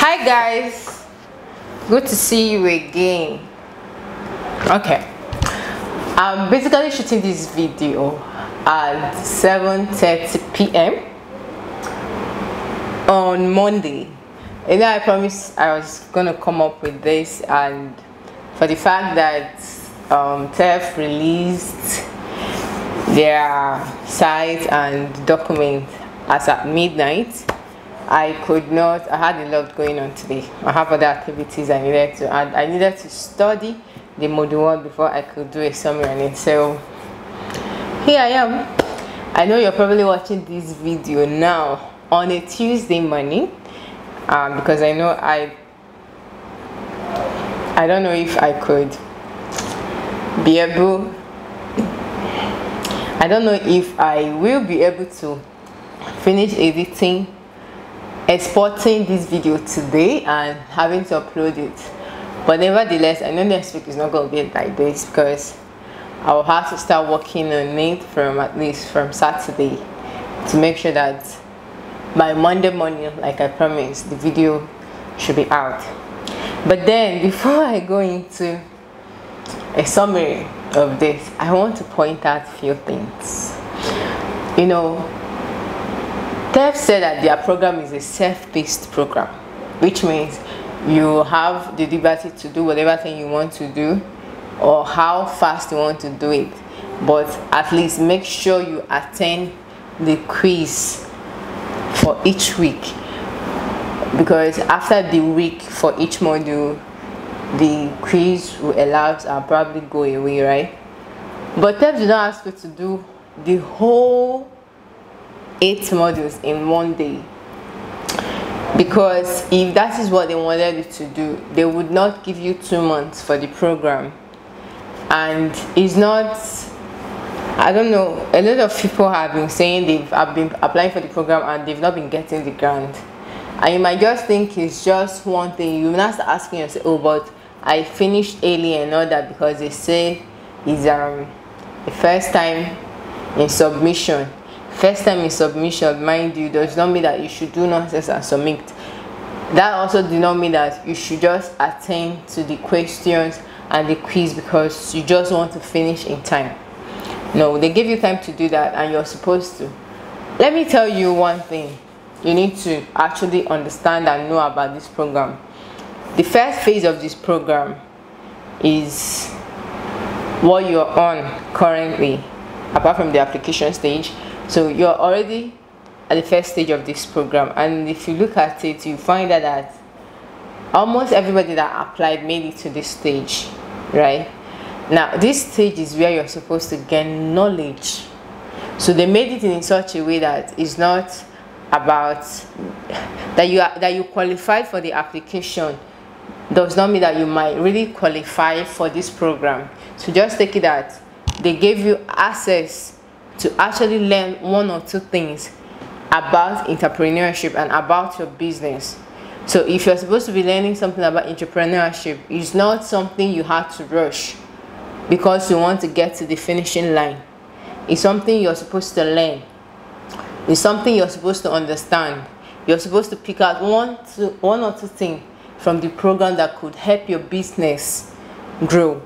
Hi guys, good to see you again. Okay, I'm basically shooting this video at 7:30 p.m. on Monday. And I promised I was gonna come up with this, and for the fact that TEF released their site and document as at midnight, I had a lot going on today. I have other activities I needed to add. I needed to study the module 1 before I could do a summary on it. So here I am. I know you're probably watching this video now on a Tuesday morning, because I know I don't know if I could be able, I don't know if I will be able to finish editing, exporting this video today and having to upload it. But nevertheless, I know next week is not going to be like this, because I will have to start working on it from at least from Saturday to make sure that by Monday morning, like I promised, the video should be out. But then before I go into a summary of this, I want to point out a few things. You know, TEF said that their program is a self-paced program, which means you have the liberty to do whatever thing you want to do or how fast you want to do it, but at least make sure you attend the quiz for each week, because after the week for each module, the quiz will elapse and probably go away, right? But TEF did not ask you to do the whole 8 modules in one day, because if that is what they wanted you to do, they would not give you 2 months for the program. And it's not, I don't know, a lot of people have been saying have been applying for the program and they've not been getting the grant, and you might just think it's just one thing. You must ask yourself, oh, but I finished early and all that, because they say it's the first time in submission. First time in submission, mind you, does not mean that you should do nonsense and submit. That also does not mean that you should just attend to the questions and the quiz because you just want to finish in time. No, they give you time to do that, and you're supposed to. Let me tell you one thing you need to actually understand and know about this program. The first phase of this program is what you're on currently, apart from the application stage. So you're already at the first stage of this program, and if you look at it, you find out that almost everybody that applied made it to this stage, right? Now this stage is where you're supposed to gain knowledge. So they made it in such a way that it's not about that you qualified for the application does not mean that you might really qualify for this program. So just take it that they gave you access to actually learn 1 or 2 things about entrepreneurship and about your business. So if you're supposed to be learning something about entrepreneurship, it's not something you have to rush because you want to get to the finishing line. It's something you're supposed to learn. It's something you're supposed to understand. You're supposed to pick out one or two things from the program that could help your business grow.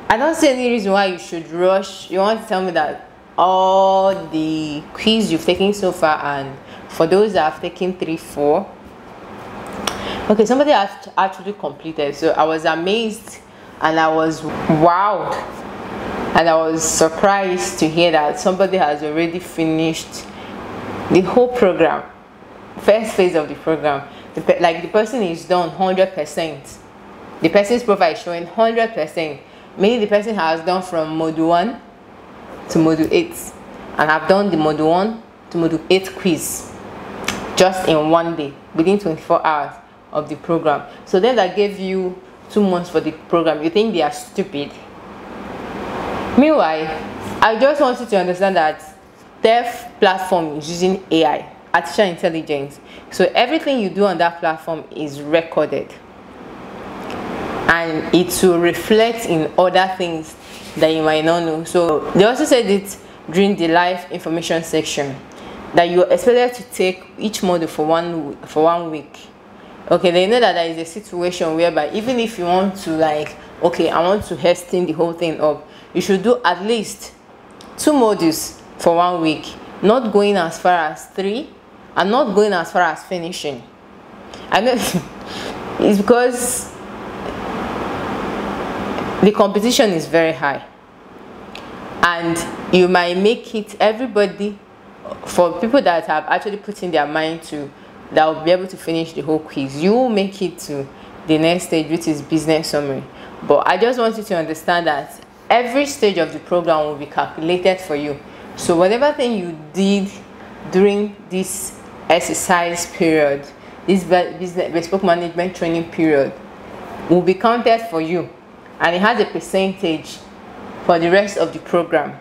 I don't see any reason why you should rush. You want to tell me that all the quiz you've taken so far, and for those that have taken 3, 4, okay, somebody has actually completed. So I was amazed and I was wowed and I was surprised to hear that somebody has already finished the whole program, first phase of the program. Like the person is done 100%. The person's profile is showing 100%. Meaning the person has done from module 1 to module 8 and have done the module 1 to module 8 quiz just in one day within 24 hours of the program. So then that gave you 2 months for the program. You think they are stupid? Meanwhile, I just want you to understand that TEF platform is using AI, artificial intelligence. So everything you do on that platform is recorded, and it will reflect in other things that you might not know. So they also said it during the live information section that you're expected to take each module for one week. Okay, they know that there is a situation whereby even if you want to, like, okay, I want to hasten the whole thing up, you should do at least 2 modules for 1 week, not going as far as 3 and not going as far as finishing. I know it's because the competition is very high, and you might make it, everybody, for people that have actually put in their mind to, that will be able to finish the whole quiz, you will make it to the next stage, which is business summary. But I just want you to understand that every stage of the program will be calculated for you. So whatever thing you did during this exercise period, this business bespoke management training period, will be counted for you, and it has a percentage for the rest of the program,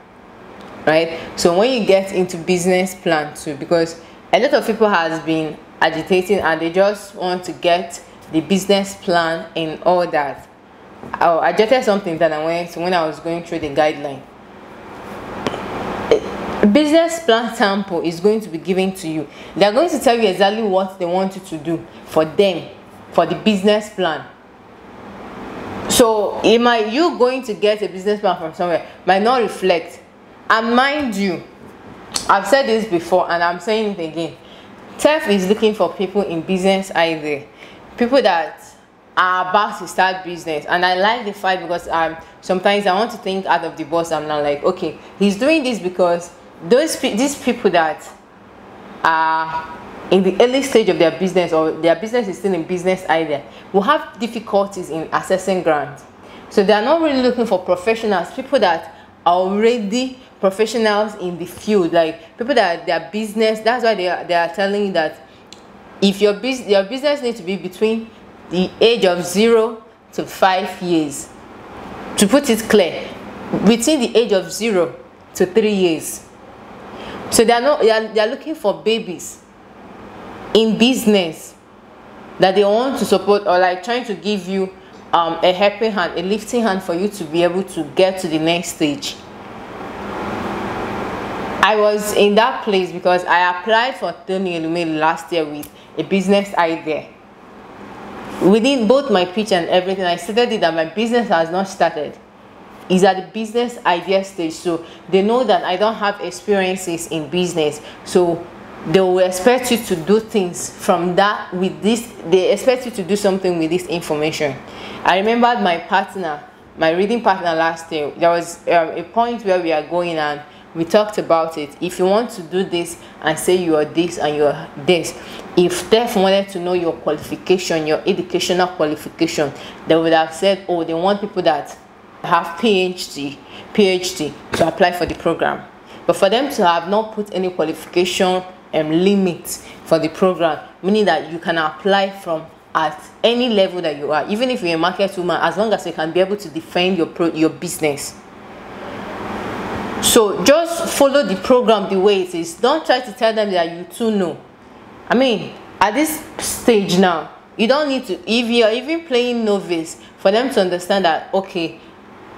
right? So when you get into business plan too, because a lot of people has been agitating and they just want to get the business plan and all that. I jotted something that when I was going through the guideline. A business plan sample is going to be given to you. They are going to tell you exactly what they want you to do for them, for the business plan. So you going to get a business plan from somewhere might not reflect. And mind you, I've said this before and I'm saying it again, TEF is looking for people in business idea, people that are about to start business. And I like the fact, because sometimes I want to think out of the box. I'm not like, okay, he's doing this because these people that are in the early stage of their business, or their business is still in business idea, will have difficulties in accessing grants. So they are not really looking for professionals, people that are already professionals in the field, like people that their business, that's why they are telling you that if your business needs to be between the age of 0 to 5 years, to put it clear, between the age of 0 to 3 years. So they are looking for babies in business that they want to support, or like trying to give you a helping hand, a lifting hand for you to be able to get to the next stage. I was in that place because I applied for Tony Elumelu last year with a business idea. Within both my pitch and everything, I stated it that my business has not started. It's at the business idea stage. So they know that I don't have experiences in business. So they will expect you to do things from that with this. They expect you to do something with this information. I remembered my reading partner last year. There was a point where we are going and we talked about it. If you want to do this and say you are this and you are this, if TEF wanted to know your qualification, your educational qualification, they would have said, oh, they want people that have PhD to apply for the program. But for them to have not put any qualification limits for the program, meaning that you can apply from at any level that you are, even if you're a market woman, as long as you can be able to defend your business. So just follow the program the way it is. Don't try to tell them that you too know. I mean, at this stage now, you don't need to, if you're even playing novice, for them to understand that, okay,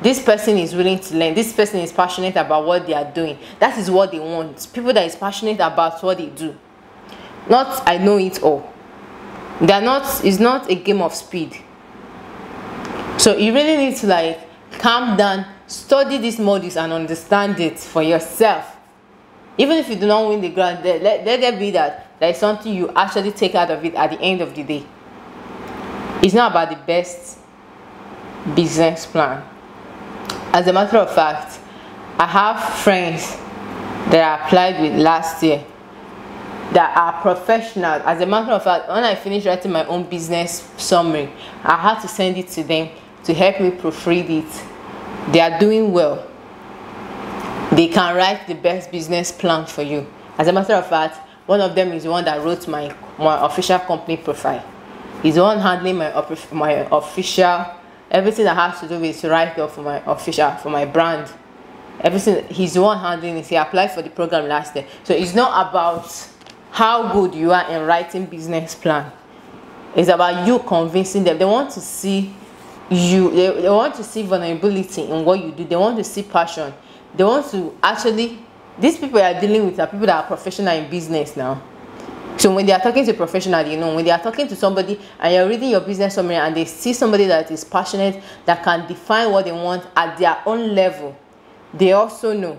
this person is willing to learn, this person is passionate about what they are doing. That is what they want. People that is passionate about what they do. Not I know it all. It's not a game of speed. So you really need to like calm down, study these modules and understand it for yourself. Even if you do not win the grant, let there be that there is something you actually take out of it at the end of the day. It's not about the best business plan. As a matter of fact, I have friends that I applied with last year that are professionals. As a matter of fact, when I finished writing my own business summary, I had to send it to them to help me proofread it. They are doing well. They can write the best business plan for you. As a matter of fact, one of them is the one that wrote my official company profile. He's the one handling my official, everything that has to do with write up for my official, for my brand. Everything, he's the one handling it. He applied for the program last year. So it's not about how good you are in writing business plan. It's about you convincing them. They want to see you, they want to see vulnerability in what you do. They want to see passion. They want to actually, these people you are dealing with are people that are professional in business now. So when they are talking to a professional, you know, when they are talking to somebody and you're reading your business summary and they see somebody that is passionate, that can define what they want at their own level, they also know.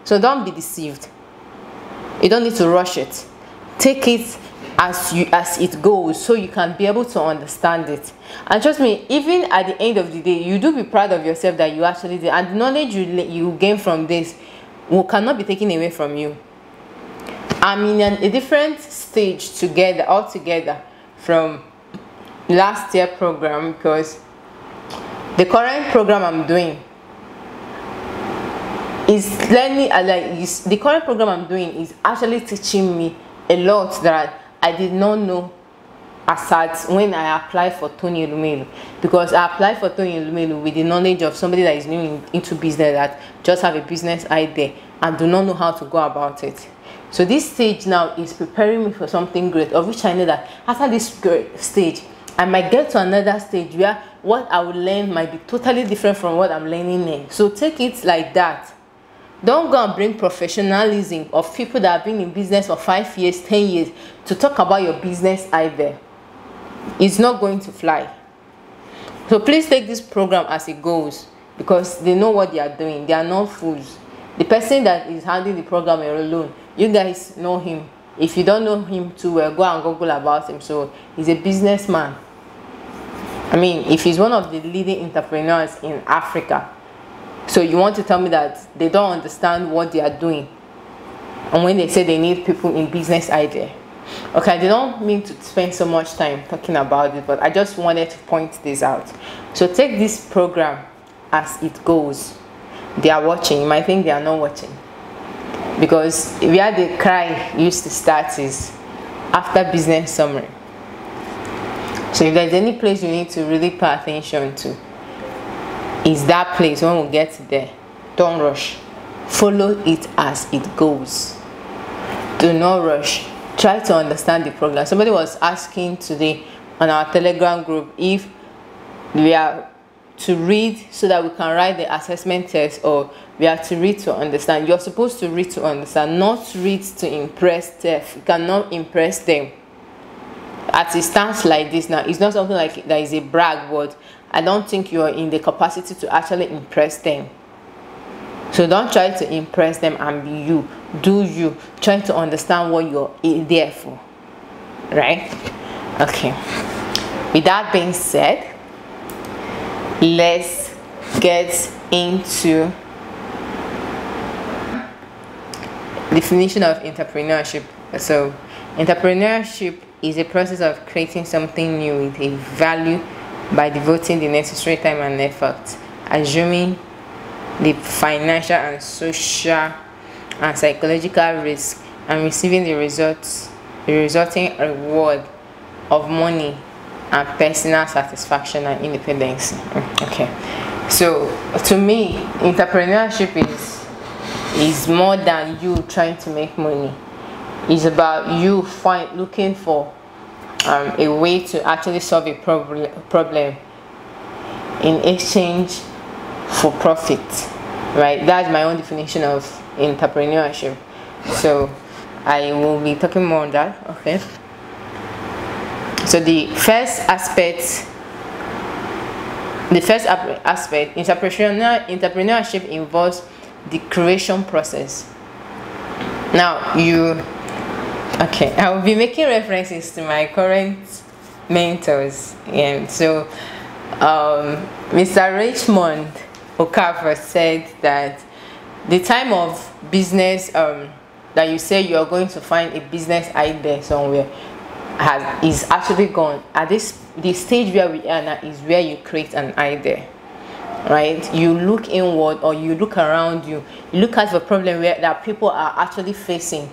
So don't be deceived. You don't need to rush it. Take it as it goes, so you can be able to understand it. And trust me, even at the end of the day, you do be proud of yourself that you actually did, and the knowledge you gain from this cannot be taken away from you. I'm in a different stage altogether from last year program, because the current program I'm doing is the current program I'm doing is actually teaching me a lot that I did not know as at when I applied for Tony Elumelu, because I applied for Tony Elumelu with the knowledge of somebody that is new into business, that just have a business idea and do not know how to go about it. So this stage now is preparing me for something great, of which I know that after this great stage, I might get to another stage where what I will learn might be totally different from what I'm learning now. So take it like that. Don't go and bring professionalism of people that have been in business for 5 years, 10 years to talk about your business idea. It's not going to fly. So please take this program as it goes, because they know what they are doing. They are not fools. The person that is handling the program alone, you guys know him. If you don't know him too well, go and Google about him. So he's a businessman. I mean, if he's one of the leading entrepreneurs in Africa, so you want to tell me that they don't understand what they are doing, and when they say they need people in business idea? Okay, I don't mean to spend so much time talking about it, but I just wanted to point this out. So take this program as it goes. They are watching. You might think they are not watching, because where the cry used to start is after business summary. So if there's any place you need to really pay attention to, is that place. When we get there, don't rush. Follow it as it goes. Do not rush. Try to understand the program. Somebody was asking today on our Telegram group if we are to read so that we can write the assessment test, or we are to read to understand. You're supposed to read to understand, not read to impress TEF. You cannot impress them. As it stands like this now, it's not something like that is a brag, but I don't think you are in the capacity to actually impress them. So don't try to impress them and be you. Do you. Try to understand what you're there for. Right? Okay. With that being said, let's get into definition of entrepreneurship. So entrepreneurship is a process of creating something new with a value by devoting the necessary time and effort, assuming the financial and social and psychological risk, and receiving the resulting reward of money and personal satisfaction and independence. Okay, so to me, entrepreneurship is more than you trying to make money. It's about you looking for a way to actually solve a problem in exchange for profit, right? That's my own definition of entrepreneurship. So I will be talking more on that. Okay, so the first aspect, entrepreneurship involves the creation process. Now okay, I will be making references to my current mentors, and so Mr. Richmond Okafor said that the time of business that you say you are going to find a business idea somewhere is actually gone. At the stage where we are now is where you create an idea, right? You look inward, or you look around you look at the problem that people are actually facing,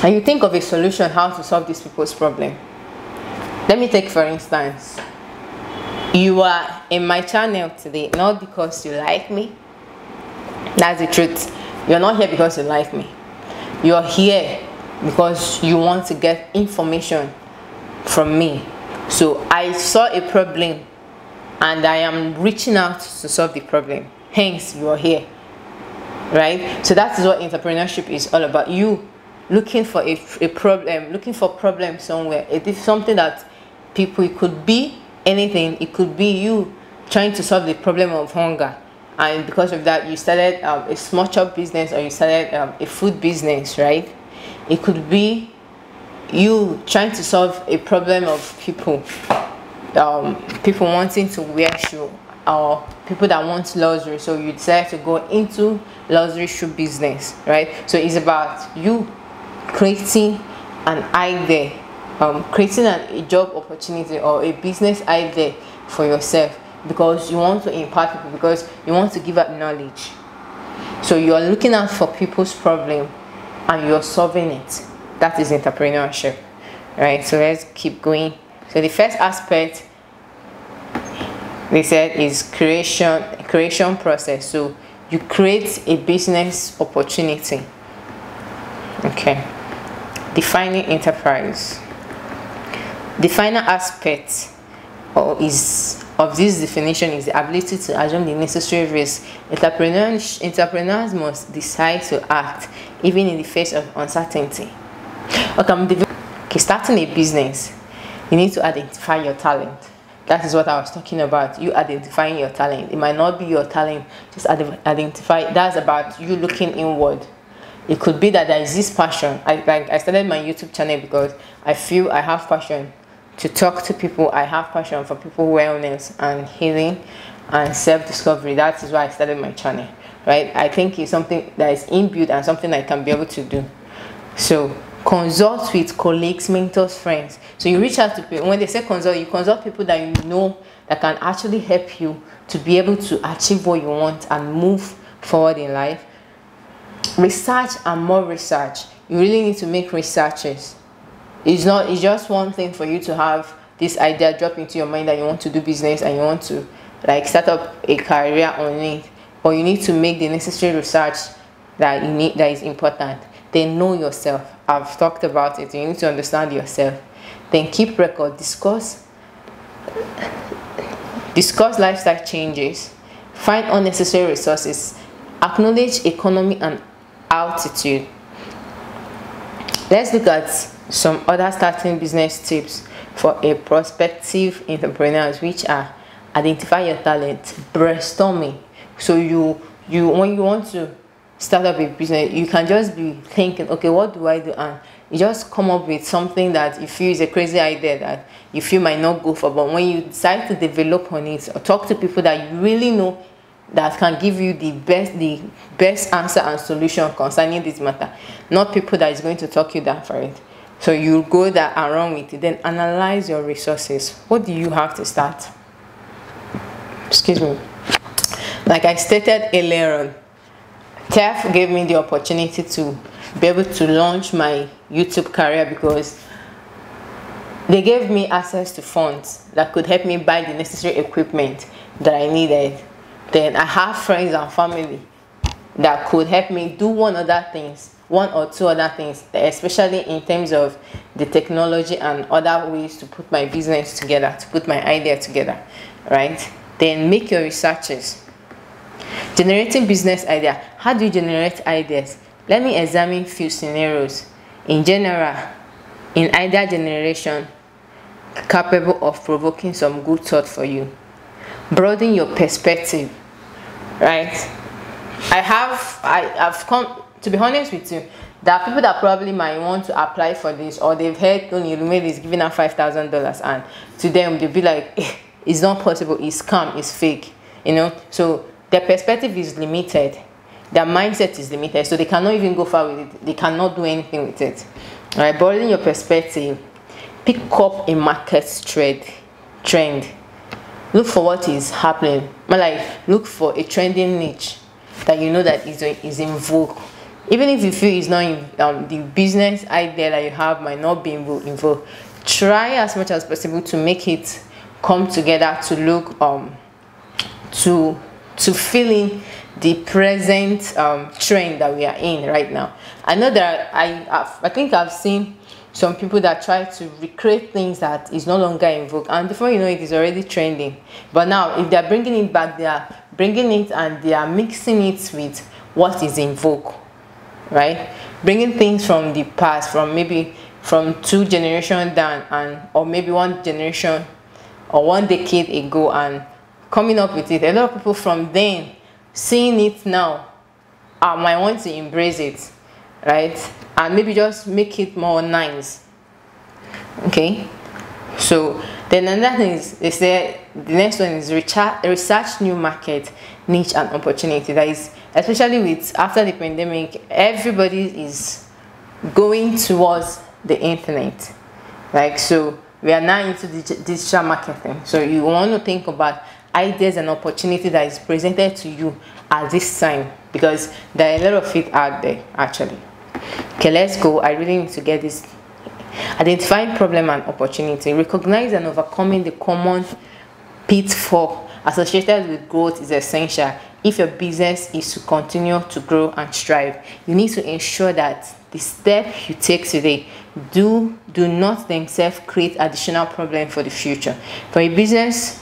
and you think of a solution how to solve these people's problem. Let me take for instance, you are in my channel today not because you like me. That's the truth. You're not here because you like me. You're here because you want to get information from me. So I saw a problem and I am reaching out to solve the problem. Hence, you are here, right? So that is what entrepreneurship is all about. You looking for a problem, looking for problem somewhere. It is something that people, it could be anything. It could be you trying to solve the problem of hunger, and because of that you started a small shop business, or you started a food business, right? It could be you trying to solve a problem of people, people wanting to wear shoe, or people that want luxury, so you decide to go into luxury shoe business, right? So it's about you creating an idea, creating a job opportunity or a business idea for yourself, because you want to impact people, because you want to give out knowledge. So you are looking out for people's problem and you're solving it. That is entrepreneurship, right? So let's keep going. So the first aspect they said is creation process. So you create a business opportunity. Okay. Defining enterprise. The final aspect of this definition is the ability to assume the necessary risk. Entrepreneurs must decide to act even in the face of uncertainty. Okay, starting a business, you need to identify your talent. That is what I was talking about. You identifying your talent. It might not be your talent, just identify. That's about you looking inward. It could be that there is this passion. I started my YouTube channel because I feel I have passion to talk to people. I have passion for people wellness and healing and self-discovery. That is why I started my channel, right? I think it's something that is inbuilt and something I can be able to do. So consult with colleagues, mentors, friends. So you reach out to people. When they say consult, you consult people that you know that can actually help you to be able to achieve what you want and move forward in life. Research and more research. You really need to make researches. It's just one thing for you to have this idea drop into your mind that you want to do business and you want to like start up a career on it, but you need to make the necessary research that you need, that is important. Then know yourself. I've talked about it. You need to understand yourself. Then keep record. Discuss lifestyle changes. Find unnecessary resources. Acknowledge economy and altitude. Let's look at some other starting business tips for a prospective entrepreneurs, which are identify your talent, brainstorming. So you when you want to start up a business, you can just be thinking, okay, what do I do? And you just come up with something that you feel is a crazy idea that you feel might not go for, but when you decide to develop on it or talk to people that you really know that can give you the best answer and solution concerning this matter, not people that is going to talk you down for it. So you go that and run with it. Then analyze your resources. What do you have to start? Excuse me. Like I stated earlier on, TEF gave me the opportunity to be able to launch my YouTube career because they gave me access to funds that could help me buy the necessary equipment that I needed. Then I have friends and family that could help me do one or two other things, especially in terms of the technology and other ways to put my business together, to put my idea together, right? Then make your researches. Generating business idea. How do you generate ideas? Let me examine few scenarios. In general, in idea generation, capable of provoking some good thought for you. Broaden your perspective, right? I've come to be honest with you. There are people that probably might want to apply for this, or they've heard Tony Lumeli is giving out $5,000, and to them they'll be like, it's not possible, it's scam, it's fake, you know. So their perspective is limited, their mindset is limited, so they cannot even go far with it. They cannot do anything with it. All right, broaden your perspective. Pick up a market trend. Look for what is happening. Like look for a trending niche that you know that is in vogue. Even if you feel it's not in the business idea that you have might not be in vogue, try as much as possible to make it come together to look to feeling the present trend that we are in right now. I know that I think I've seen some people that try to recreate things that is no longer in vogue, and before you know it is already trending. But now if they're bringing it back, they are bringing it and they are mixing it with what is in vogue. right? Bringing things from the past, from maybe from 2 generations down, and or maybe 1 generation or 1 decade ago, and coming up with it. A lot of people from then seeing it now might want to embrace it, right? And maybe just make it more nice. Okay, so then another thing is the next one is research new market, niche, and opportunity. That is, especially with after the pandemic, everybody is going towards the internet. Like, so we are now into digital marketing. So you want to think about ideas and opportunity that is presented to you at this time, because there are a lot of it out there actually. Okay, let's go. I really need to get this. Identifying problem and opportunity. Recognize and overcoming the common pitfall associated with growth is essential if your business is to continue to grow and strive. You need to ensure that the steps you take today do not themselves create additional problems for the future. For a business,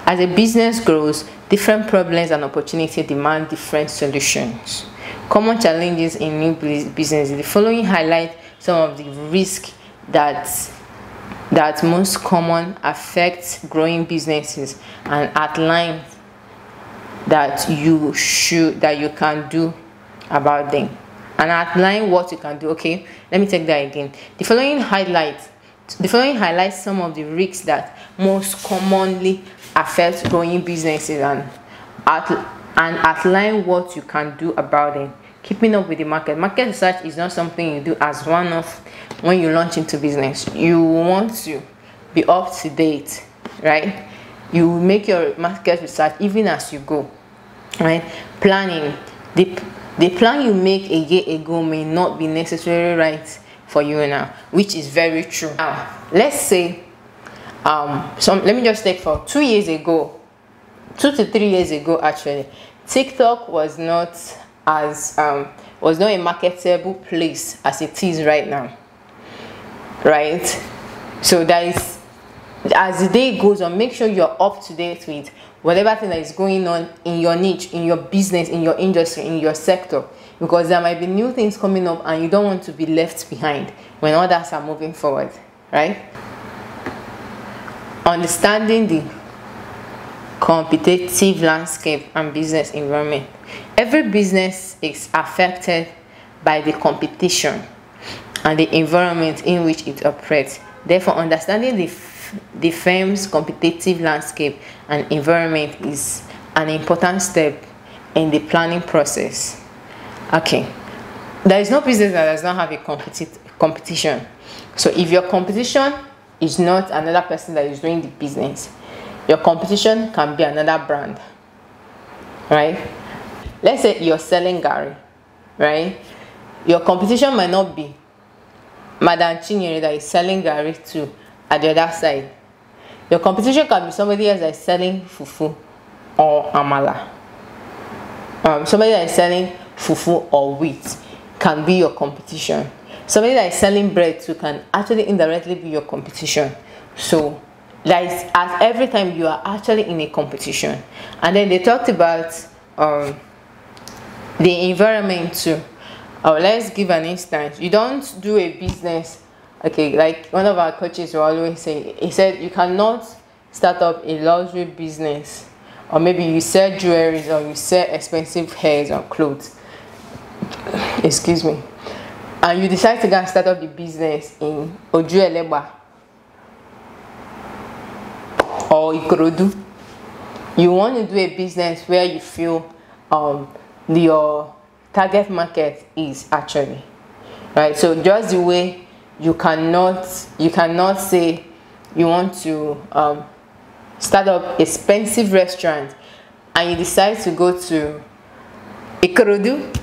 as a business grows, different problems and opportunities demand different solutions. Common challenges in new business. The following highlight some of the risks that most common affect growing businesses and outline that you can do about them, and outline what you can do. Okay, let me take that again. The following highlights some of the risks that most commonly affect growing businesses and outline what you can do about them. Keeping up with the market. Market research is not something you do as one-off when you launch into business. You want to be up to date, right? You make your market research even as you go, right? Planning. The plan you make a year ago may not be necessarily right for you now, which is very true. Now, let's say, let me just take for 2 years ago, 2 to 3 years ago actually, TikTok was not a marketable place as it is right now, right? So that is, as the day goes on, make sure you're up to date with whatever thing that is going on in your niche, in your business, in your industry, in your sector, because there might be new things coming up and you don't want to be left behind when others are moving forward, right? Understanding the competitive landscape and business environment. Every business is affected by the competition and the environment in which it operates. Therefore, understanding the firm's competitive landscape and environment is an important step in the planning process. Okay, there is no business that does not have a competition. So if your competition is not another person that is doing the business, your competition can be another brand, right? Let's say you're selling Gary, right? Your competition might not be Madam Chinyere that is selling Gary to at the other side. Your competition can be somebody else that is selling fufu or amala. Somebody that is selling fufu or wheat can be your competition. Somebody that is selling bread too can actually indirectly be your competition. So that is, at every time you are actually in a competition. And then they talked about the environment too. Let's give an instance. You don't do a business, okay, like one of our coaches will always say, he said you cannot start up a luxury business, or maybe you sell jewelry or you sell expensive hairs or clothes, excuse me, and you decide to go and start up the business in Ojuelegba or Ikorodu. You want to do a business where you feel your target market is actually, right? So just the way you cannot say you want to start up expensive restaurant and you decide to go to Ikorodu.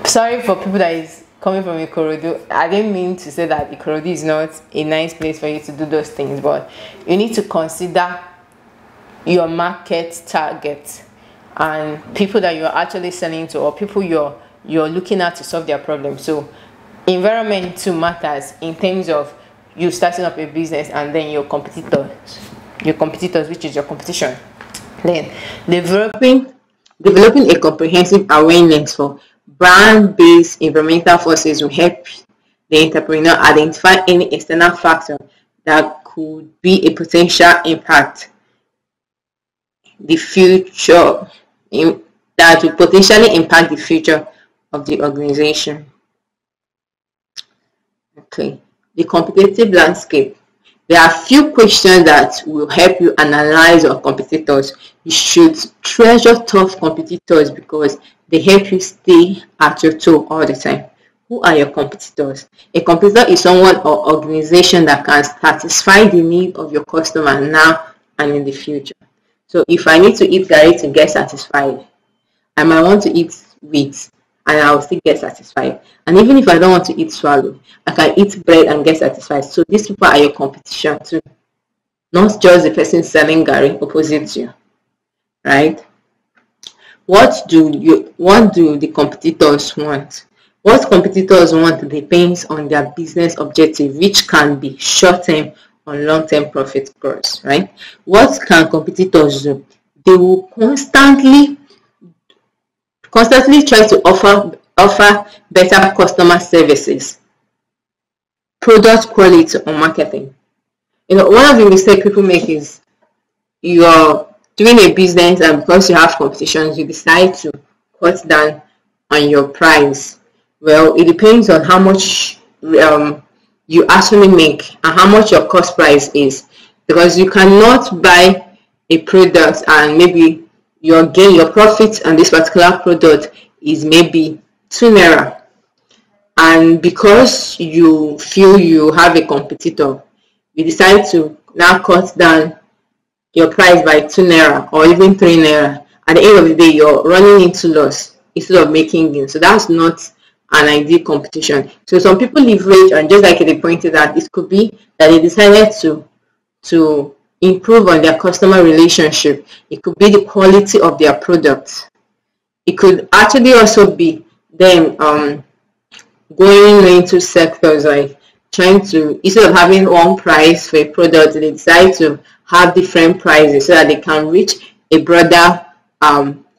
Sorry for people that is coming from Ikorodu. I didn't mean to say that Ikorodu is not a nice place for you to do those things, but you need to consider your market target and people that you're actually selling to, or people you're looking at to solve their problem. So environment too matters in terms of you starting up a business and then your competitors, which is your competition. Then developing a comprehensive awareness for Brand-based environmental forces will help the entrepreneur identify any external factor that could be a potential impact the future that will potentially impact the future of the organization. Okay, the competitive landscape. There are few questions that will help you analyze your competitors. You should treasure tough competitors because they help you stay at your toe all the time. Who are your competitors? A competitor is someone or organization that can satisfy the need of your customer now and in the future. So if I need to eat garri to get satisfied, I might want to eat wheat and I will still get satisfied. And even if I don't want to eat swallow, I can eat bread and get satisfied. So these people are your competition too, not just the person selling garri opposite you, right? What do the competitors want? What competitors want depends on their business objective, which can be short-term or long-term profit growth, right? What can competitors do? They will constantly try to offer better customer services, product quality, or marketing. One of the mistakes people make is you're doing a business and because you have competition, you decide to cut down on your price. Well, it depends on how much you actually make and how much your cost price is, because you cannot buy a product and maybe your profit on this particular product is maybe 2 naira, and because you feel you have a competitor, you decide to now cut down your price by 2 naira or even 3 naira. At the end of the day, you're running into loss instead of making gain. So that's not an ideal competition. So some people leverage, and just like they pointed out, it could be that they decided to improve on their customer relationship. It could be the quality of their products. It could actually also be them going into sectors like trying to, instead of having one price for a product, they decide to have different prices so that they can reach a broader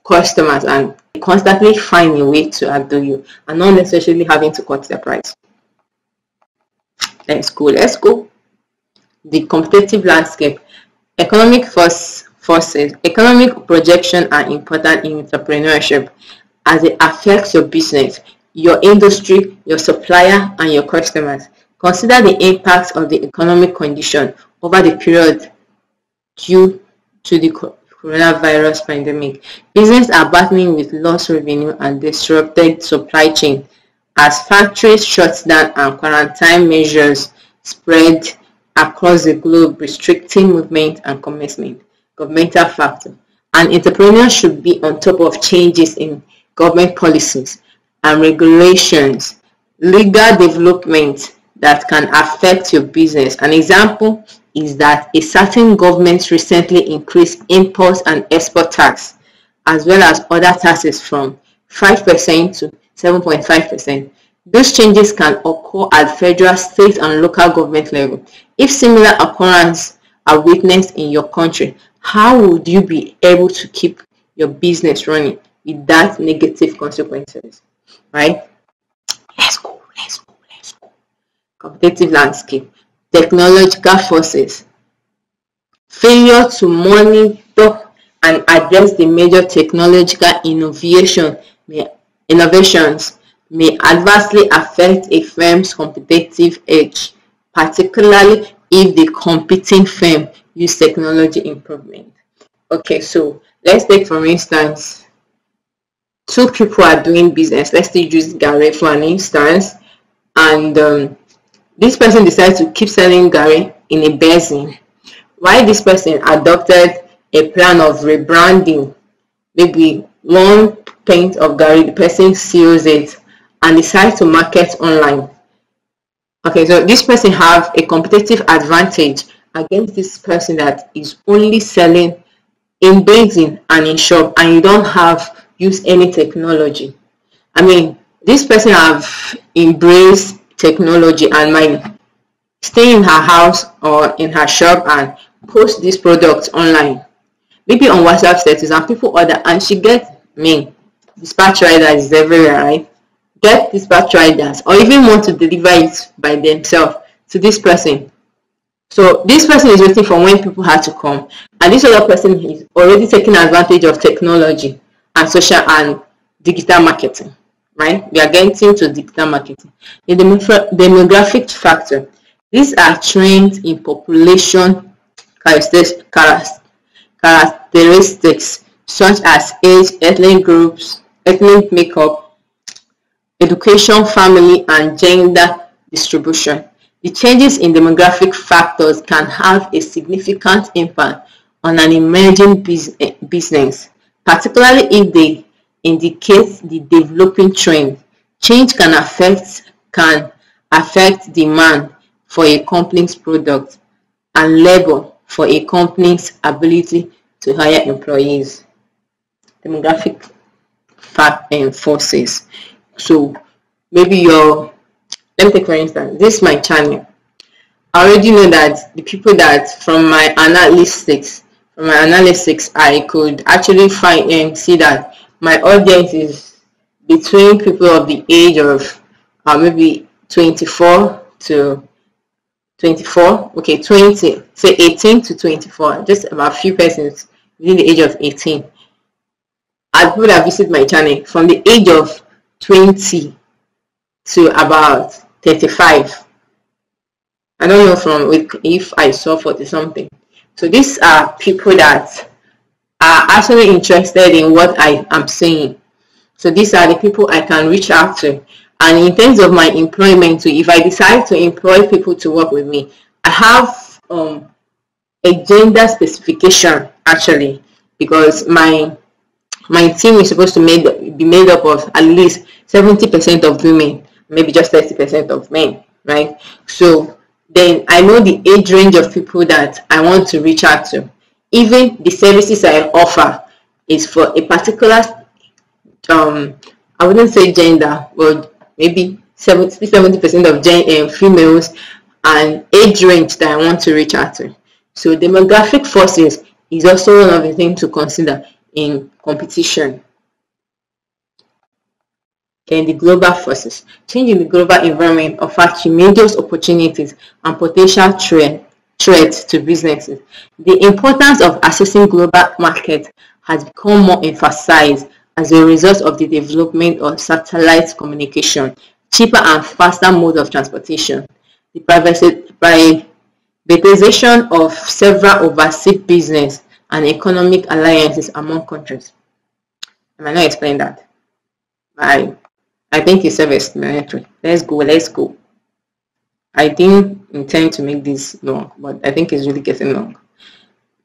customers, and constantly find a way to outdo you and not necessarily having to cut the price. Let's go. The competitive landscape. Economic forces. Economic projection are important in entrepreneurship as it affects your business, your industry, your supplier, and your customers. Consider the impact of the economic condition over the period due to the coronavirus pandemic. Businesses are battling with lost revenue and disrupted supply chain as factories shut down and quarantine measures spread across the globe, restricting movement and commencement. Governmental factor. An entrepreneur should be on top of changes in government policies and regulations, legal development that can affect your business. An example is that a certain government recently increased import and export tax as well as other taxes from 5% to 7.5%. Those changes can occur at federal, state, and local government level. If similar occurrences are witnessed in your country, how would you be able to keep your business running with that negative consequences? Right? Let's go. Competitive landscape. Technological forces. Failure to monitor and address the major technological innovations may adversely affect a firm's competitive edge, particularly if the competing firm use technology improvement. Okay, so let's take for instance, two people are doing business. Let's use garri for an instance, and this person decides to keep selling garri in a basin, while this person adopted a plan of rebranding. Maybe one pint of garri, the person seals it and decides to market online. Okay, so this person have a competitive advantage against this person that is only selling in basin and in shop, and you don't have use any technology. I mean, this person have embraced technology and might stay in her house or in her shop and post this product online, maybe on WhatsApp status, and people order, and she gets dispatch riders is everywhere, right? Get dispatch riders, or even want to deliver it by themselves to this person. So this person is waiting for when people have to come, and this other person is already taking advantage of technology and social and digital marketing, right? We are getting to digital marketing. The demographic factor. These are trends in population characteristics such as age, ethnic groups, ethnic makeup, education, family, and gender distribution. The changes in demographic factors can have a significant impact on an emerging business, particularly if they indicate the developing trend. Change can affect demand for a company's product and labor for a company's ability to hire employees. Demographic forces. So maybe let me take for instance, this is my channel. I already know that the people that from my analytics, I could actually see that my audience is between people of the age of maybe 24 to 24, okay, 20, say 18 to 24, just about a few persons within the age of 18. And people that visit my channel from the age of 20 to about 35. I don't know if I saw 40 something. So these are people that are actually interested in what I am saying. So these are the people I can reach out to. And in terms of my employment, if I decide to employ people to work with me, I have a gender specification actually, because my team is supposed to be made up of at least 70% of women, maybe just 30% of men, right? So then I know the age range of people that I want to reach out to. Even the services I offer is for a particular, I wouldn't say gender, but maybe 70% of females, and age range that I want to reach out to. So demographic forces is also one of the things to consider in competition. Then the global forces. Change in the global environment offers tremendous opportunities and potential threats to businesses. The importance of accessing global markets has become more emphasized as a result of the development of satellite communication, cheaper and faster modes of transportation, the privatization of several overseas business and economic alliances among countries. I might not explain that. I think it's self-explanatory. Let's go. I didn't intend to make this long, but I think it's really getting long.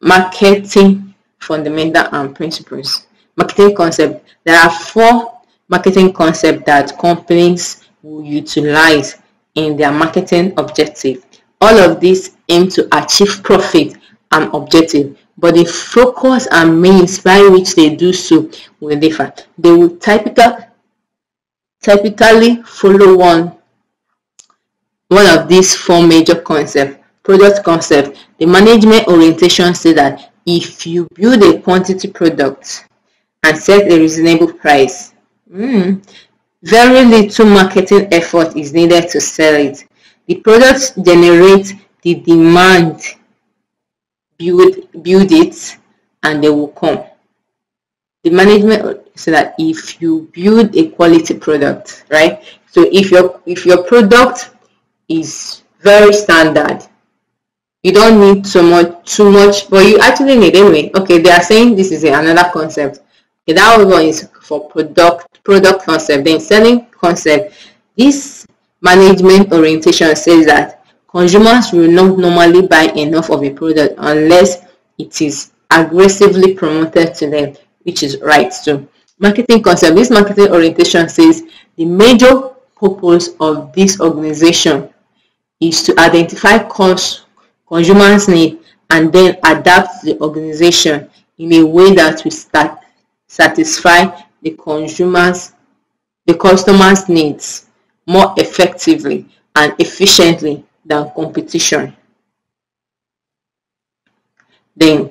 Marketing fundamental and principles. Marketing concept. There are 4 marketing concepts that companies will utilize in their marketing objective. All of these aim to achieve profit and objective, but the focus and means by which they do so will differ. They will typically follow one of these 4 major concepts. Product concept. The management orientation says that if you build a quantity product and set a reasonable price, very little marketing effort is needed to sell it. The products generate the demand, build it, and they will come. The management so that if you build a quality product, right? So if your product is very standard, you don't need too much, but you actually need anyway. Okay, they are saying this is another concept. Okay, that one is for product concept. Then selling concept. This management orientation says that consumers will not normally buy enough of a product unless it is aggressively promoted to them, which is right too. Marketing concept. This marketing orientation says the major purpose of this organization is to identify consumers' need and then adapt the organization in a way that will satisfy the customer's needs more effectively and efficiently than competition. Then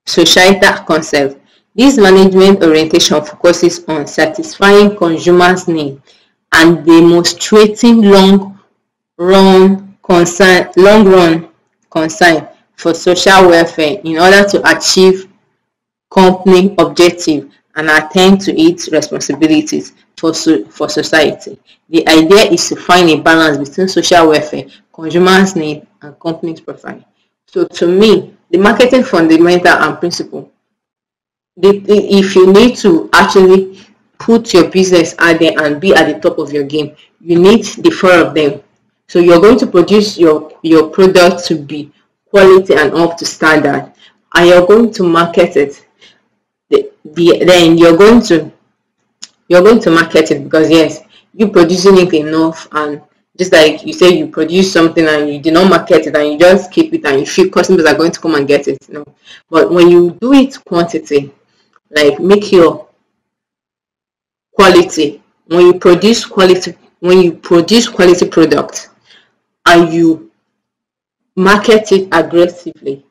societal concept. This management orientation focuses on satisfying consumers' needs and demonstrating long-run concern for social welfare in order to achieve company objective and attend to its responsibilities for society. The idea is to find a balance between social welfare, consumers' need, and company's profile. So to me, the marketing fundamental and principle, if you need to actually put your business out there and be at the top of your game, you need the four of them. So you're going to produce your product to be quality and up to standard, and you're going to market it. Then you're going to market it, because yes, you producing it enough, and just like you say, you produce something and you do not market it and you just keep it and you feel customers are going to come and get it. No, but when you do it quantity, like make your quality, when you produce quality product and you market it aggressively,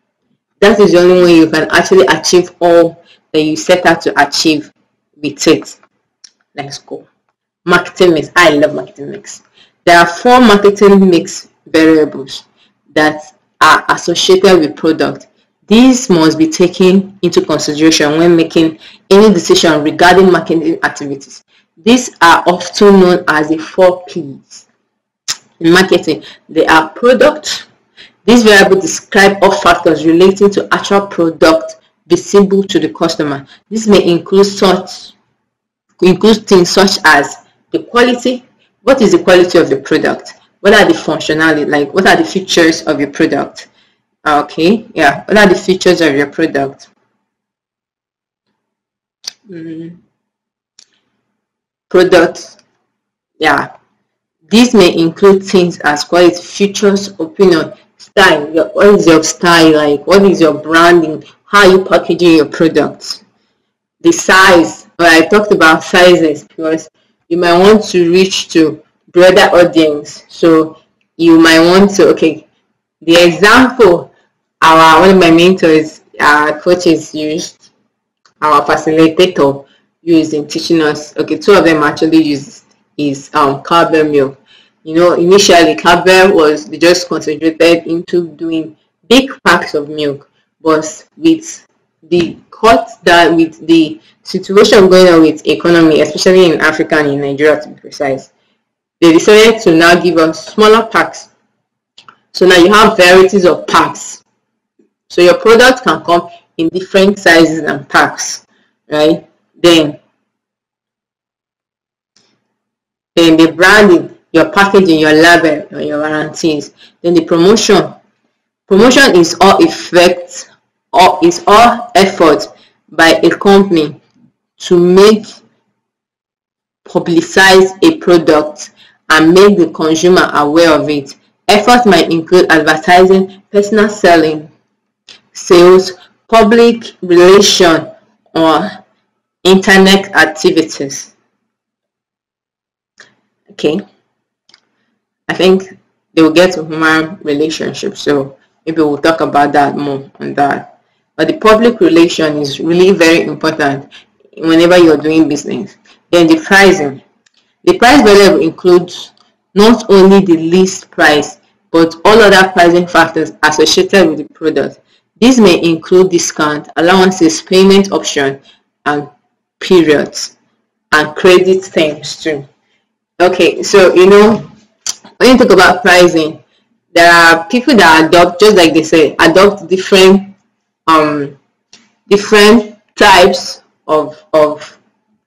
that is the only way you can actually achieve all that you set out to achieve with it. Let's go. Marketing mix. I love marketing mix. There are 4 marketing mix variables that are associated with product. These must be taken into consideration when making any decision regarding marketing activities. These are often known as the 4 P's. In marketing, they are product. These variables describe all factors relating to actual product visible to the customer. This may include things such as the quality. What is the quality of the product? What are the functionality? Like, what are the features of your product? Okay, yeah. What are the features of your product? Product. Yeah. These may include things as quality, features, opinion, style. What is your style like? What is your branding? How are you packaging your products? The size. Well, I talked about sizes because you might want to reach to broader audience. So you might want to, okay, the example one of my mentors, coaches used, our facilitator used in teaching us. Okay, 2 of them actually used is cowbell milk. You know, initially cowbell was, they just concentrated into doing big packs of milk, but with the with the situation going on with economy, especially in Africa and in Nigeria to be precise, they decided to now give us smaller packs. So now you have varieties of packs. So your product can come in different sizes and packs, right? Then the branding, your packaging, your label, and your warranties. Then the promotion. Promotion is all effort by a company to publicize a product and make the consumer aware of it. Efforts might include advertising, personal selling, sales, public relation, or internet activities. Okay, I think they will get to human relationships, so maybe we'll talk about that more on that. But the public relation is really very important whenever you're doing business. Then the pricing. The price variable includes not only the list price, but all other pricing factors associated with the product. These may include discount, allowances, payment option, and periods, and credit terms too. Okay, so you know, when you talk about pricing, there are people that adopt, just like they say, adopt different types of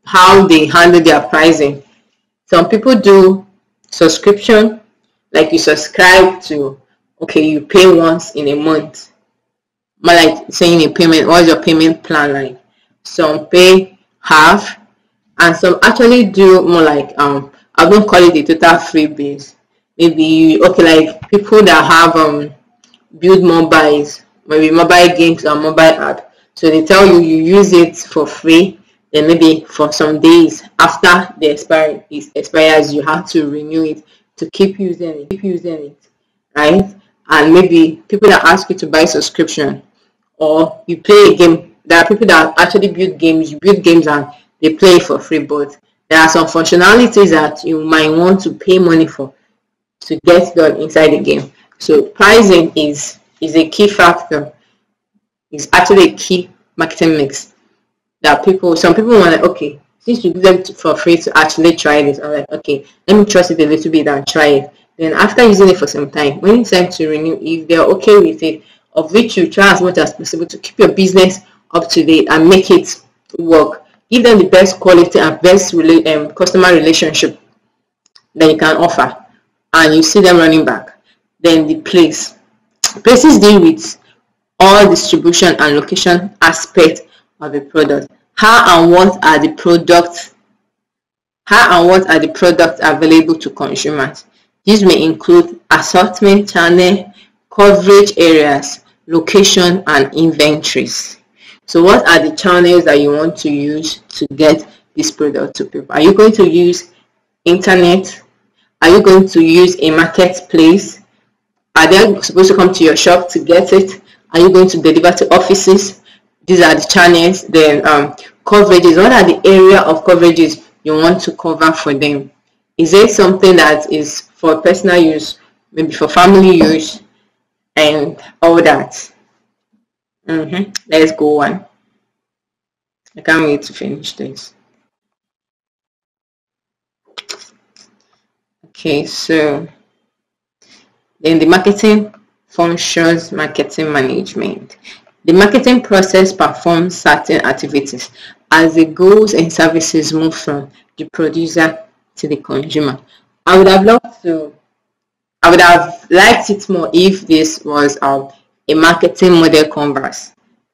how they handle their pricing. Some people do subscription, like you subscribe to, okay, you pay once in a month. More like saying a payment, what's your payment plan like? Some pay half, and some actually do more like I don't call it the total freebies. Maybe okay, like people that have build mobiles, maybe mobile games or mobile app. So they tell you use it for free. Then maybe for some days after the expires, you have to renew it to keep using it, right? And maybe people that ask you to buy subscription, or you play a game there are people that actually build games. You build games and they play for free, but there are some functionalities that you might want to pay money for to get done inside the game. So pricing is a key factor. It's actually a key marketing mix that some people want to, okay, since you give them for free to actually try this, I'm like, okay, let me trust it a little bit and try it. Then after using it for some time, when it's time to renew, if they're okay with it, of which you try as much as possible to keep your business up to date and make it work. Give them the best quality and best customer relationship that you can offer, and you see them running back. Then the places deal with all distribution and location aspect of the product. How and what are the products available to consumers? These may include assortment, channel, coverage areas, location, and inventories. So what are the channels that you want to use to get this product to people? Are you going to use internet? Are you going to use a marketplace? Are they supposed to come to your shop to get it? Are you going to deliver to offices? These are the channels. Then coverages. What are the area of coverages you want to cover for them? Is it something that is for personal use, maybe for family use, and all that? Let's go on. I can't wait to finish this. Okay, so then the marketing functions, marketing management. The marketing process performs certain activities as the goods and services move from the producer to the consumer. I would have liked it more if this was a marketing model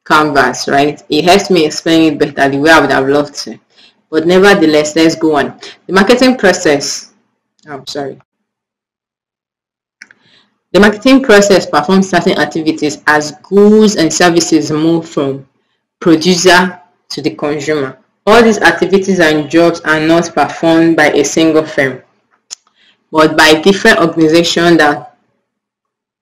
canvas, right? It helps me explain it better the way I would have loved to. But nevertheless, let's go on. The marketing process, the marketing process performs certain activities as goods and services move from producer to the consumer. All these activities and jobs are not performed by a single firm, but by different organizations that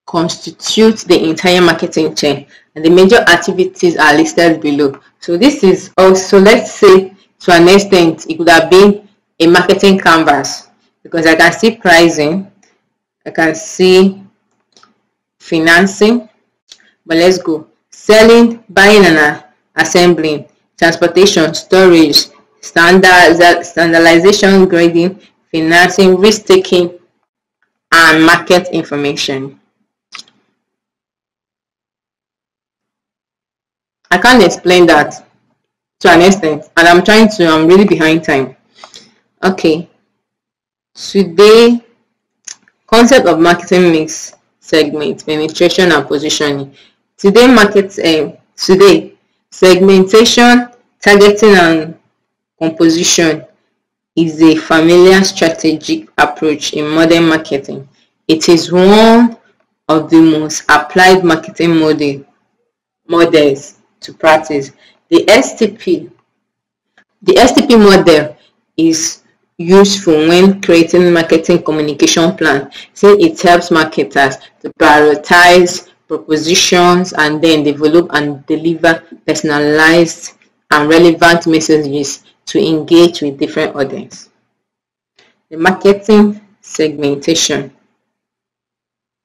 constitute the entire marketing chain, and the major activities are listed below. So this is also, let's say, to an extent, it could have been a marketing canvas, because I can see pricing, I can see financing, but let's go. Selling, buying and assembling, transportation, storage, standardization, grading, financing, risk-taking, and market information. I can't explain that to an extent, and I'm really behind time. Okay, today, concept of marketing mix, segment, penetration, and positioning. Today, segmentation, targeting, and composition is a familiar strategic approach in modern marketing. It is one of the most applied marketing models to practice. The STP model is useful when creating marketing communication plan, since it helps marketers to prioritize propositions and then develop and deliver personalized and relevant messages to engage with different audience. The marketing segmentation.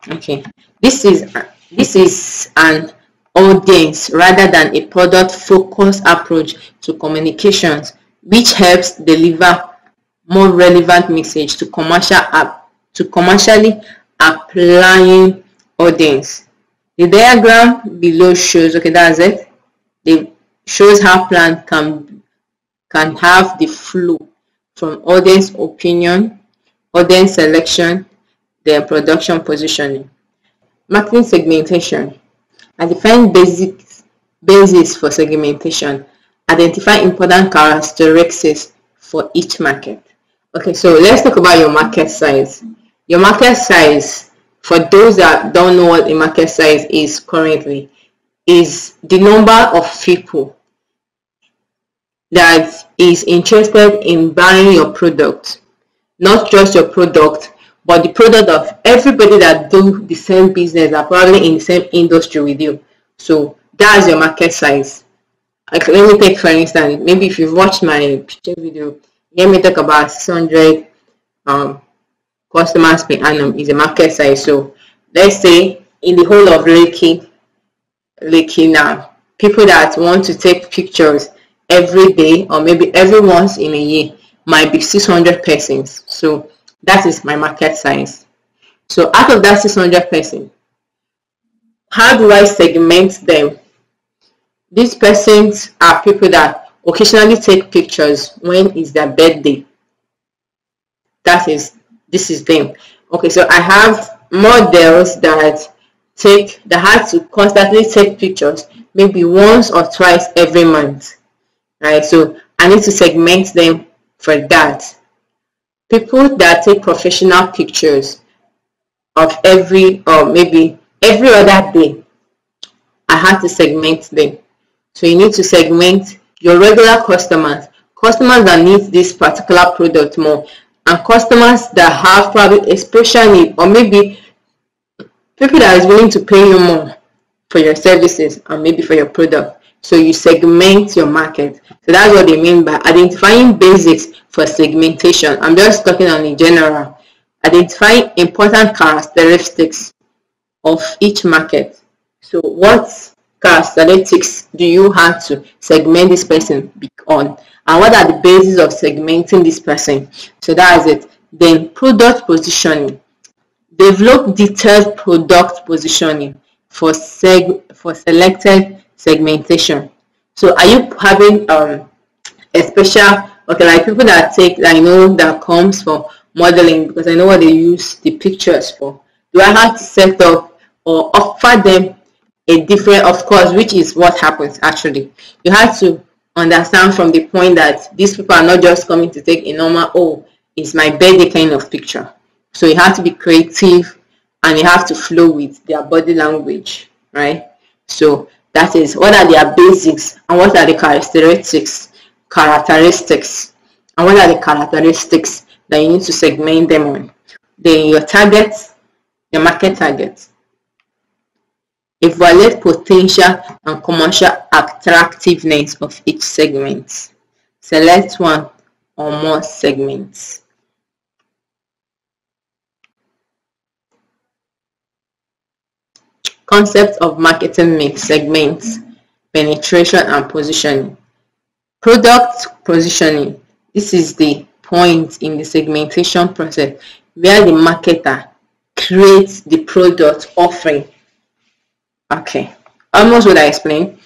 Okay, this is an audience rather than a product focused approach to communications, which helps deliver more relevant message to commercially applying audience. The diagram below shows, okay, that's it. It shows how plan can have the flow from audience opinion, audience selection, then production positioning. Marketing segmentation. I define basis for segmentation. Identify important characteristics for each market. Okay, so let's talk about your market size. Your market size, for those that don't know what a market size is currently, is the number of people that is interested in buying your product. Not just your product, but the product of everybody that do the same business, are probably in the same industry with you. So that's your market size. Like, let me take for instance, maybe if you've watched my picture video, you hear me talk about 600 customers per annum is a market size. So let's say in the whole of Lekki now, people that want to take pictures every day or maybe every once in a year might be 600 persons. So that is my market size. So out of that 600 persons, how do I segment them? These persons are people that occasionally take pictures when is their birthday. This is them. Okay, so I have models that have to constantly take pictures maybe once or twice every month. Right, so I need to segment them for that. People that take professional pictures of every or maybe every other day, I have to segment them. So you need to segment your regular customers that need this particular product more, and customers that have probably a special need, or maybe people that is willing to pay you more for your services and maybe for your product. So you segment your market. So that's what they mean by identifying basics for segmentation. I'm just talking on in general. Identifying important characteristics of each market. So what characteristics do you have to segment this person on, and what are the bases of segmenting this person? So that is it. Then product positioning. Develop detailed product positioning for selected segmentation. So are you having a special, okay, like people that I know that comes for modeling, because I know what they use the pictures for. Do I have to set up or offer them a different, of course, which is what happens actually. You have to understand from the point that these people are not just coming to take a normal, oh, it's my birthday kind of picture. So you have to be creative and you have to flow with their body language, right? So that is, what are their basics and what are the characteristics, and what are the characteristics that you need to segment them on. Then your targets, your market targets. Evaluate potential and commercial attractiveness of each segment. Select one or more segments. Concept of marketing mix, segments, penetration and positioning. Product positioning. This is the point in the segmentation process where the marketer creates the product offering. Okay, almost what I explained.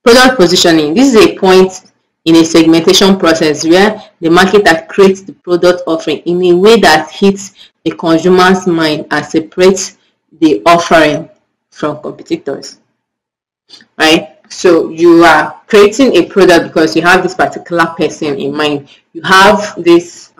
Product positioning. This is a point in a segmentation process where the marketer creates the product offering in a way that hits the consumer's mind and separates the offering from competitors. Right? So you are creating a product because you have this particular person in mind. You have this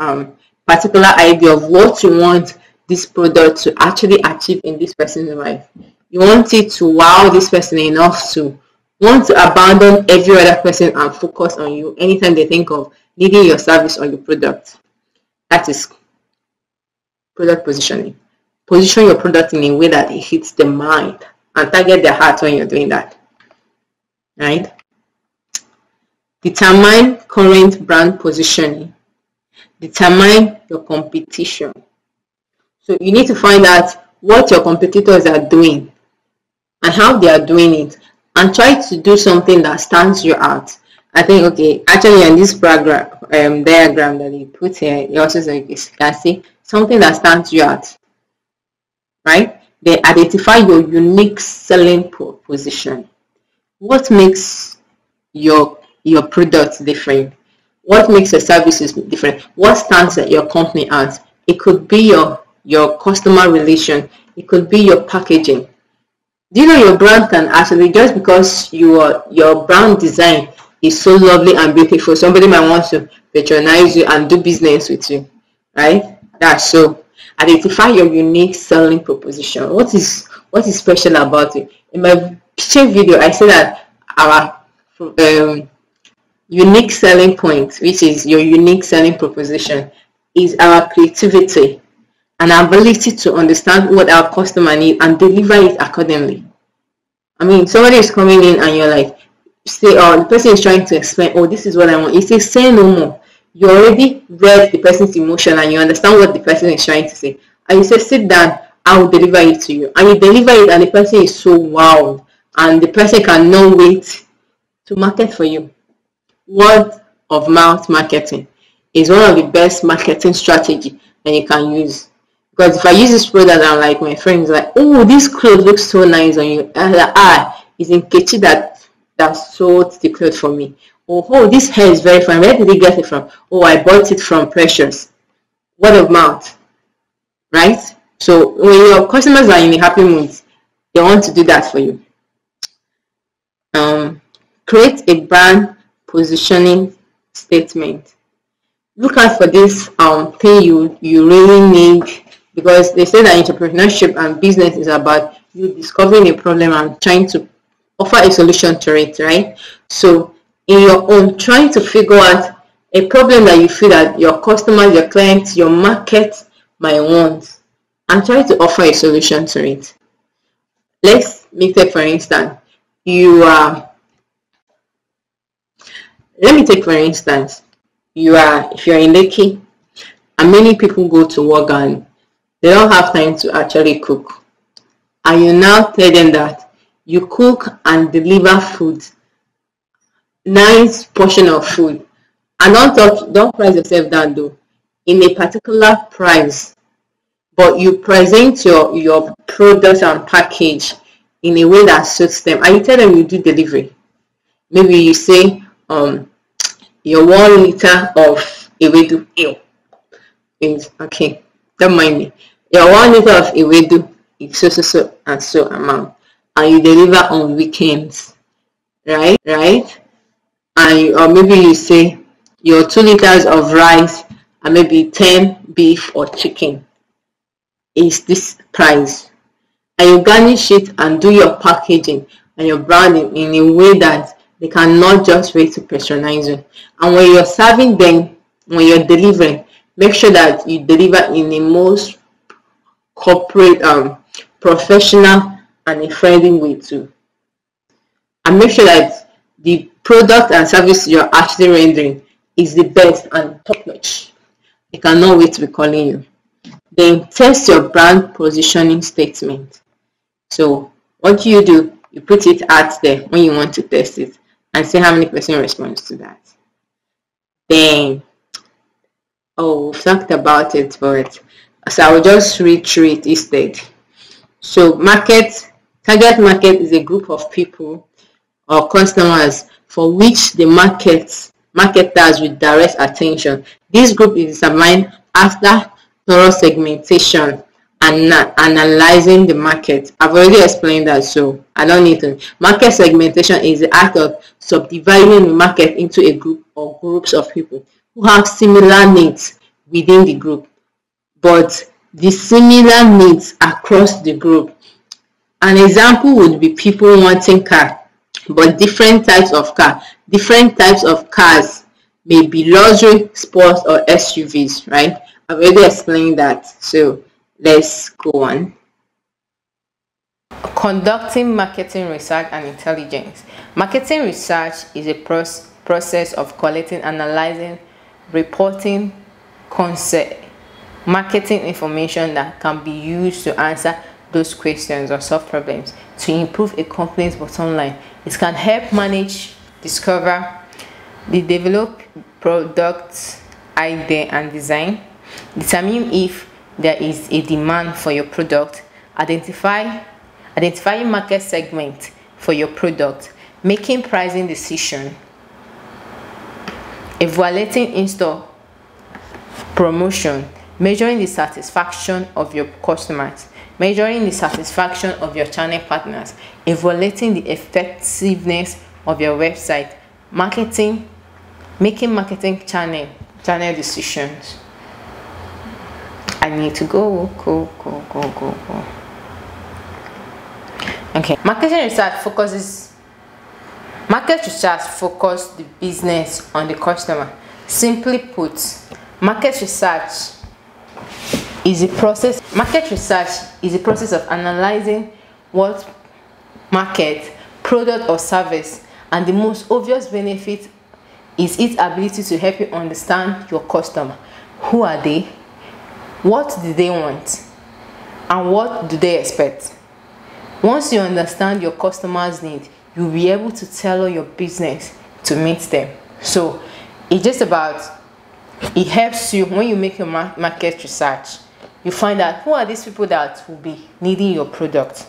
particular idea of what you want this product to actually achieve in this person's life. You want it to wow this person enough to want to abandon every other person and focus on you anytime they think of needing your service or your product. That is product positioning. Position your product in a way that it hits the mind and target their heart when you're doing that. Right? Determine current brand positioning. Determine your competition. So you need to find out what your competitors are doing and how they are doing it, and try to do something that stands you out. I think, okay, actually in this diagram that you put here, it also says you can see something that stands you out, right? Then identify your unique selling proposition. What makes your product different? What makes your services different? What stands your company out? It could be your customer relation. It could be your packaging. Do you know your brand can actually, just because your brand design is so lovely and beautiful, somebody might want to patronize you and do business with you, right? That's so. Identify your unique selling proposition. What is special about it? In my picture video, I said that our unique selling point, which is your unique selling proposition, is our creativity and our ability to understand what our customer needs and deliver it accordingly. I mean, somebody is coming in and you're like, say, oh, the person is trying to explain, oh, this is what I want. You say, say no more. You already read the person's emotion and you understand what the person is trying to say. And you say, sit down, I will deliver it to you. And you deliver it and the person is so wow. And the person cannot wait to market for you. Word of mouth marketing is one of the best marketing strategy that you can use. Because if I use this product, I'm like, my friends like, oh, this clothes looks so nice on you. And like, it's in Kechi that sold the clothes for me. Oh, this hair is very fine. Where did he get it from? Oh, I bought it from Precious. Word of mouth, right? So when your customers are in a happy mood, they want to do that for you. Create a brand positioning statement. Look out for this thing you really need, because they say that entrepreneurship and business is about you discovering a problem and trying to offer a solution to it, right? So in your own, trying to figure out a problem that you feel that your customers, your clients, your market might want, and try to offer a solution to it. Let's make it, for instance, let me take for instance, if you're in Lekki and many people go to work and they don't have time to actually cook, and you now tell them that you cook and deliver food, nice portion of food, and don't price yourself down though in a particular price, but you present your product and package in a way that suits them, and you tell them you do delivery. Maybe you say your 1 liter of ewedu is okay, don't mind me, your 1 liter of ewedu is so and so amount, and you deliver on weekends, right? And or maybe you say your 2 liters of rice and maybe 10 beef or chicken is this price, and you garnish it and do your packaging and your branding in a way that they cannot just wait to patronize you. And when you're serving them, when you're delivering, make sure that you deliver in the most corporate, professional and a friendly way too. And make sure that the product and service you're actually rendering is the best and top notch. They cannot wait to be calling you. Then test your brand positioning statement. So what you do, you put it out there when you want to test it and see how many person responds to that. Then, we've talked about it, but so I will just reiterate instead. So target market is a group of people or customers for which the marketers will direct attention. This group is determined after thorough segmentation and analyzing the market. I've already explained that, so I don't need to. Market segmentation is the act of subdividing the market into a group or groups of people who have similar needs within the group, but the similar needs across the group. An example would be people wanting car, but different types of car. Different types of cars may be luxury, sports, or SUVs, right? I've already explained that, so let's go on. Conducting marketing research and intelligence. Marketing research is a process of collecting, analyzing, reporting marketing information that can be used to answer those questions or solve problems to improve a company's bottom line. It can help manage, discover, develop products, idea and design, determine if there is a demand for your product, identifying market segment for your product, making pricing decision, evaluating in-store promotion, measuring the satisfaction of your customers, measuring the satisfaction of your channel partners, evaluating the effectiveness of your website, making marketing channel decisions. I need to go. Okay, market research focuses the business on the customer. Simply put, market research is a process of analyzing what market, product or service And the most obvious benefit is its ability to help you understand your customer. Who are they? What do they want? And what do they expect? Once you understand your customer's need, you'll be able to tailor your business to meet them. So it's just about, it helps you when you make your market research. You find out who are these people that will be needing your product,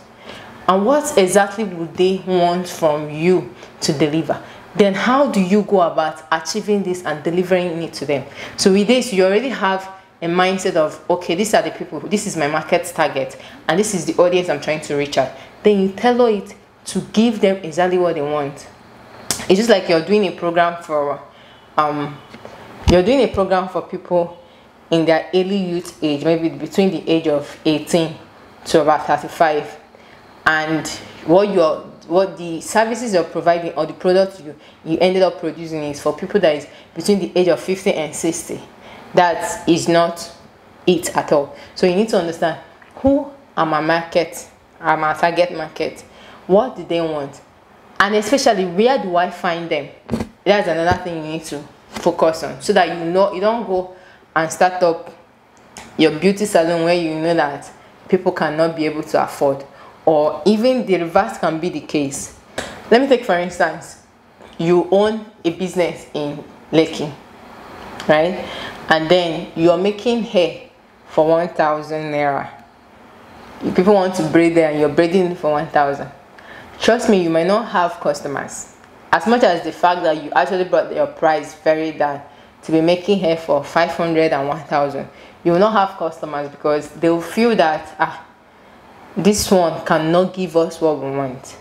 and what exactly would they want from you to deliver. Then how do you go about achieving this and delivering it to them? So with this, you already have a mindset of, okay, these are the people, this is my market target, and this is the audience I'm trying to reach out. Then you tailor it to give them exactly what they want. It's just like you're doing a program for people in their early youth age, maybe between the age of 18 to about 35, and what the services you're providing or the product you ended up producing is for people that is between the age of 50 and 60. That is not it at all. So you need to understand, who are my target market, what do they want, and especially where do I find them. That's another thing you need to focus on, so that you don't go and start up your beauty salon where you know that people cannot be able to afford, or even the reverse can be the case. Let me take for instance, you own a business in Lekki, right? And then you're making hair for 1,000 naira. People want to braid there and you're braiding for 1,000. Trust me, you might not have customers. As much as the fact that you actually brought your price very down to be making hair for 500 and 1,000, you will not have customers, because they will feel that this one cannot give us what we want,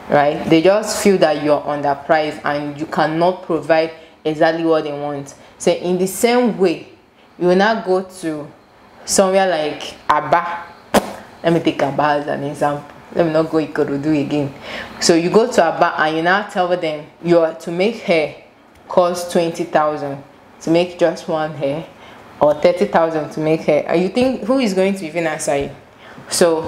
right? They just feel that you're underpriced and you cannot provide exactly what they want. So in the same way, you will now go to somewhere like Aba. Let me take Aba as an example. Let me not go Ikorodu again. So you go to Aba and you now tell them to make hair costs 20,000 to make just one hair, or 30,000 to make hair. And you think, who is going to even answer you? So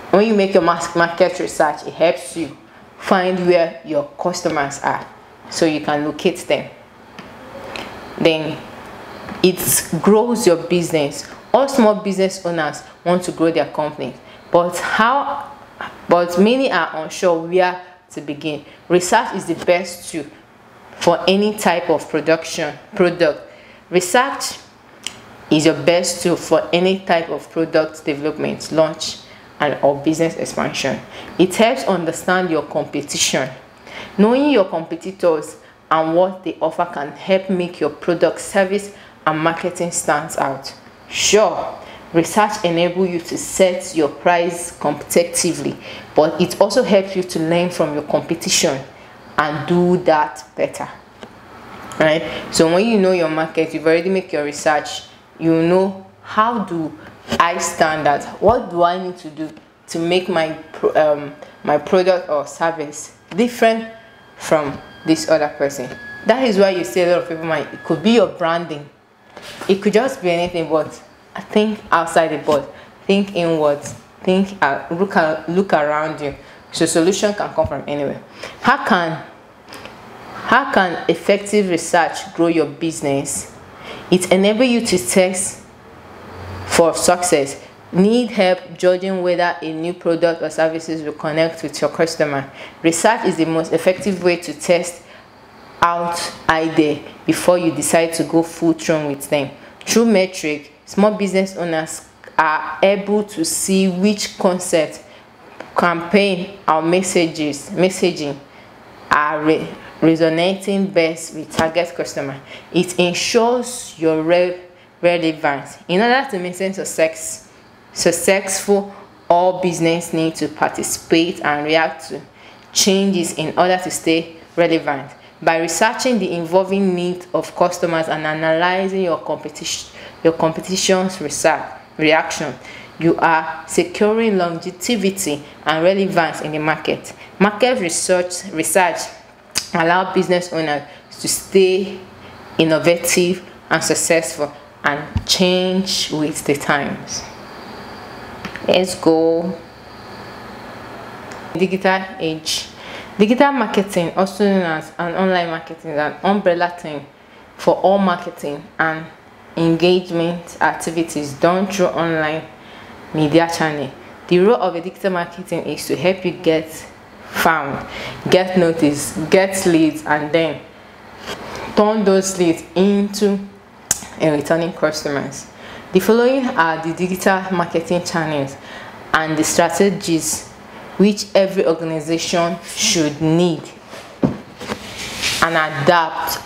when you make your market research, it helps you find where your customers are, so you can locate them. Then it grows your business. All small business owners want to grow their company, but many are unsure where to begin. Research is the best tool for any type of product. Research is your best tool for any type of product development, launch, or business expansion. It helps understand your competition. Knowing your competitors and what they offer can help make your product, service, and marketing stand out. Sure, research enables you to set your price competitively, but it also helps you to learn from your competition and do that better, right? So when you know your market, you've already made your research, you know, how do I stand out? What do I need to do to make my product or service different from this other person? That is why you see a lot of people it could be your branding, it could just be anything, but think outside the box, think inwards, look around you. So solution can come from anywhere. How can effective research grow your business? It enables you to test for success. Need help judging whether a new product or services will connect with your customer? Research is the most effective way to test out idea before you decide to go full throttle with them. Through metric, small business owners are able to see which concept, campaign, or messaging are resonating best with target customer. It ensures your relevance. In order to maintain successful, all business need to participate and react to changes in order to stay relevant. By researching the evolving needs of customers and analyzing your competition's reaction, you are securing longevity and relevance in the market. Market research allows business owners to stay innovative and successful and change with the times. Let's go. Digital age. Digital marketing, also known as an online marketing, is an umbrella term for all marketing and engagement activities done through online media channel. The role of a digital marketing is to help you get found, get noticed, get leads, and then turn those leads into a returning customers. The following are the digital marketing channels and the strategies which every organization should need and adapt.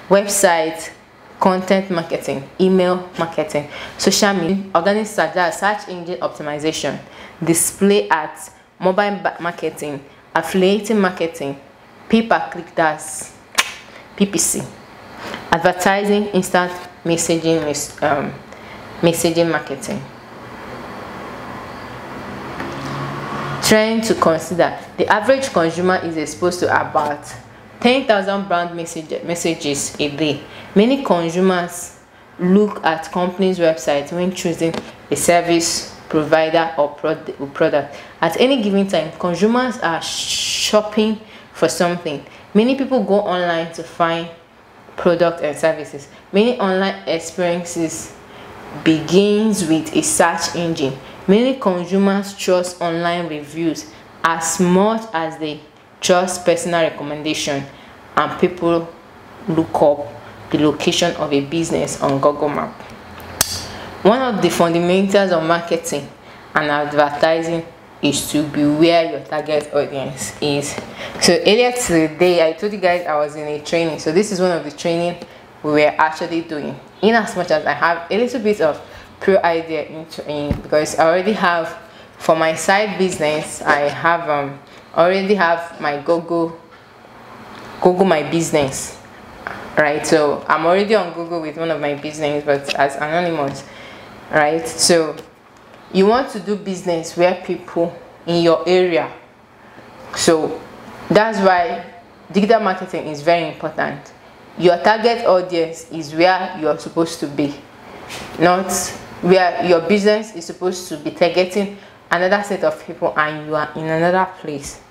Website, content marketing, email marketing, social media, organic search, search engine optimization, display ads, mobile marketing, affiliate marketing, pay-per-click, that's PPC, advertising, instant messaging marketing. Trying to consider: the average consumer is exposed to about 10,000 brand messages a day. Many consumers look at companies' websites when choosing a service provider or product. At any given time, consumers are shopping for something. Many people go online to find products and services. Many online experiences begins with a search engine. Many consumers trust online reviews as much as they trust personal recommendation, and people look up the location of a business on Google Maps. One of the fundamentals of marketing and advertising is to be where your target audience is. So earlier today, I told you guys I was in a training. So this is one of the training we were actually doing. In as much as I have a little bit of pure idea because I already have, for my side business, I have already have my Google My Business, right? So I'm already on Google with one of my business, but as anonymous, right? So you want to do business where people in your area. So that's why digital marketing is very important. Your target audience is where you're supposed to be, not where your business is supposed to be targeting another set of people and you are in another place.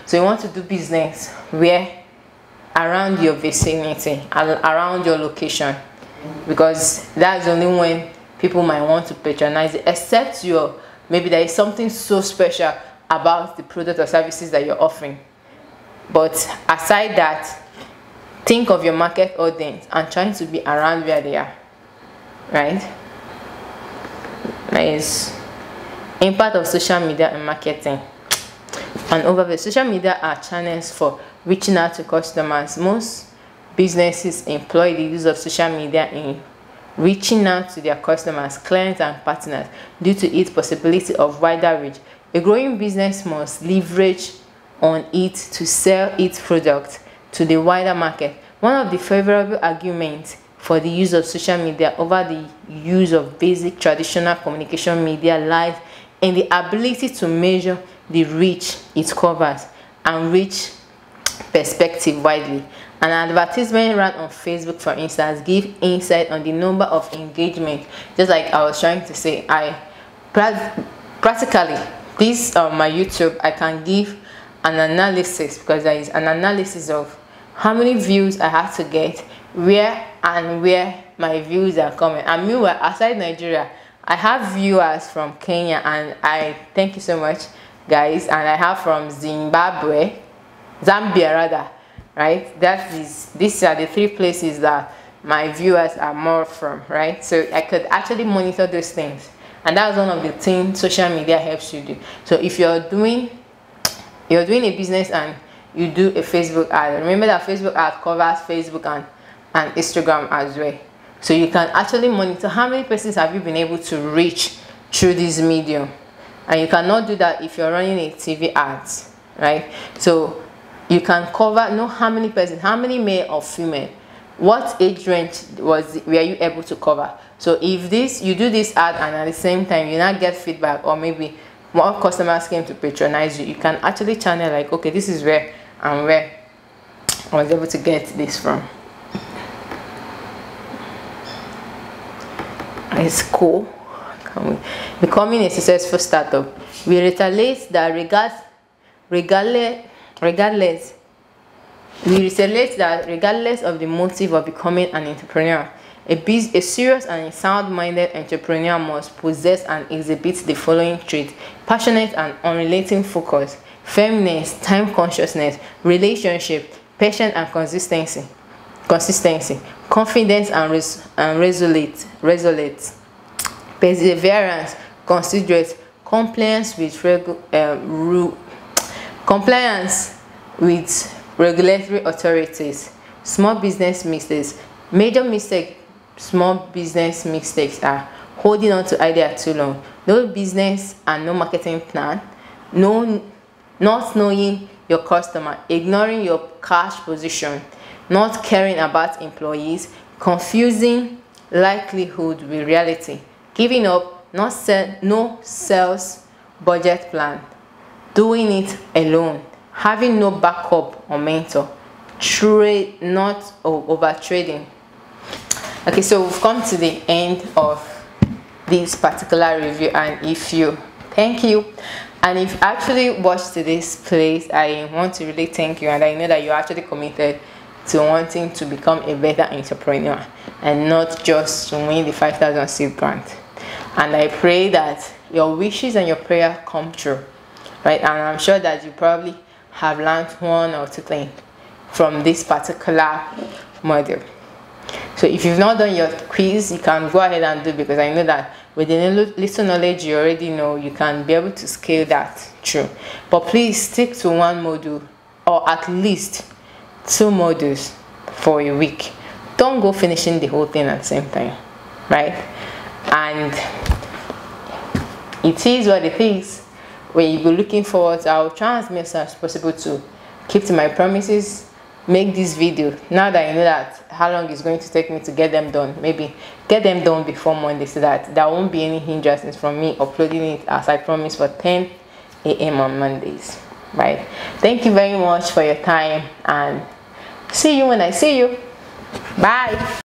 So you want to do business where around your vicinity, around your location, because that's only when people might want to patronize it, except maybe there is something so special about the product or services that you're offering. But aside that, think of your market audience and trying to be around where they are, right? Nice. Impact of social media and marketing. And overview: social media are channels for reaching out to customers. Most businesses employ the use of social media in reaching out to their customers, clients, and partners due to its possibility of wider reach. A growing business must leverage on it to sell its product to the wider market. One of the favorable arguments for the use of social media over the use of basic traditional communication media lies in the ability to measure the reach it covers and reach perspective widely. An advertisement run on Facebook, for instance, gives insight on the number of engagement. Just like I was trying to say, practically this my YouTube, I can give an analysis, because there is an analysis of how many views I have to get, where my views are coming. And meanwhile, outside Nigeria, I have viewers from Kenya, and I thank you so much, guys. And I have from Zambia rather, right? These are the 3 places that my viewers are more from, right? So I could actually monitor those things, and that's one of the things social media helps you do. So if you're doing a business and you do a Facebook ad, remember that Facebook ad covers Facebook and Instagram as well. So you can actually monitor how many persons have you been able to reach through this medium. And you cannot do that if you're running a TV ads, right? So you can know how many persons, how many male or female, what age range were you able to cover. So if you do this ad and at the same time you not get feedback, or maybe more customers came to patronize you, you can actually channel like, okay, this is where I was able to get this from. It's cool. Becoming a successful startup. We reiterate that regardless we reiterate that regardless of the motive of becoming an entrepreneur, a serious and a sound-minded entrepreneur must possess and exhibit the following traits: passionate and unrelenting focus, firmness, time consciousness, relationship, patience and consistency, confidence and resolute, perseverance, considerate, compliance with regulatory authorities. Small business mistakes. Small business mistakes are holding on to idea too long, no business and no marketing plan, not knowing your customer, ignoring your cash position, not caring about employees, confusing likelihood with reality, giving up, no sales budget plan, doing it alone, having no backup or mentor, over trading. Okay, so we've come to the end of this particular review, and thank you. And if you actually watched this place, I want to really thank you, and I know that you're actually committed to wanting to become a better entrepreneur and not just to win the 5,000 seed grant. And I pray that your wishes and your prayer come true, right? And I'm sure that you probably have learned one or two things from this particular module. So if you've not done your quiz, you can go ahead and do it, because I know that with the little knowledge you already know, you can be able to scale that through. But please stick to one module or at least 2 modules for a week. Don't go finishing the whole thing at the same time, right? And it is what it is. When you go looking forward, I'll try as much as possible to keep to my promises, make this video. Now that I know that how long it's going to take me to get them done, maybe get them done before Monday, so that there won't be any hindrances from me uploading it as I promised for 10 a.m. on Mondays, right? Thank you very much for your time, and see you when I see you. Bye.